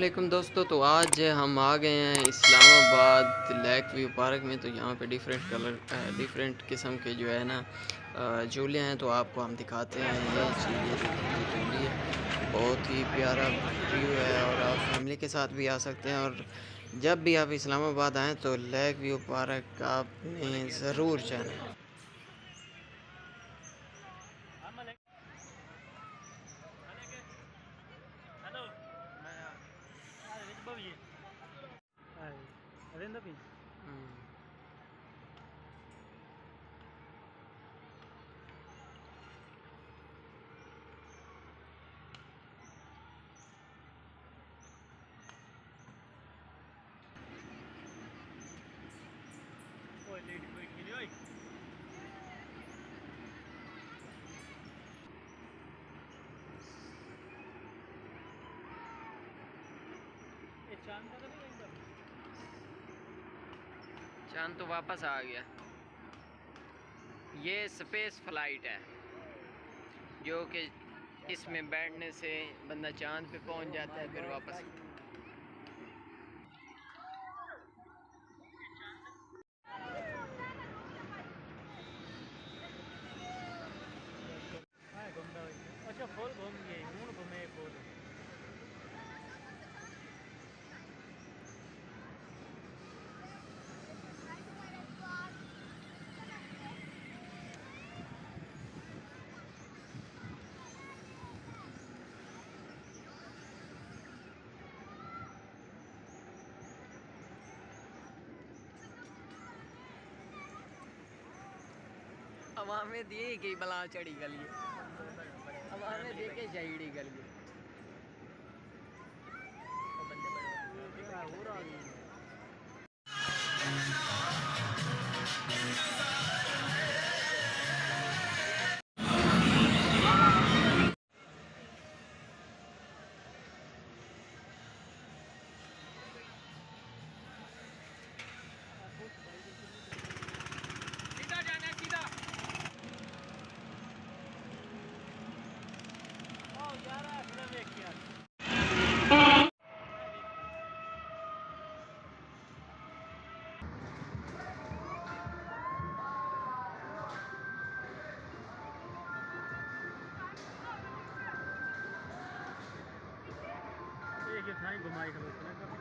वालेकुम दोस्तों। तो आज हम आ गए हैं इस्लामाबाद लेक व्यू पार्क में। तो यहाँ पे डिफरेंट किस्म के जो है ना झूले हैं। तो आपको हम दिखाते हैं। ये चीज़ ये देखें, ये झूली है, बहुत ही प्यारा व्यू है और आप फैमिली के साथ भी आ सकते हैं। और जब भी आप इस्लामाबाद आएँ तो लेक व्यू पार्क आपने ज़रूर जाना है। चांद तो वापस आ गया। ये स्पेस फ्लाइट है जो कि इसमें बैठने से बंदा चांद पे पहुंच जाता है, फिर वापस। अच्छा फुल घूम गए, हूँ घूमे फुल। हवा में दिए कि बला चढ़ी गली, हवा में दे के शहीदी गली। सीधा जाना है, सीधा। ओ यार अपना देख के एक घुमाई खबर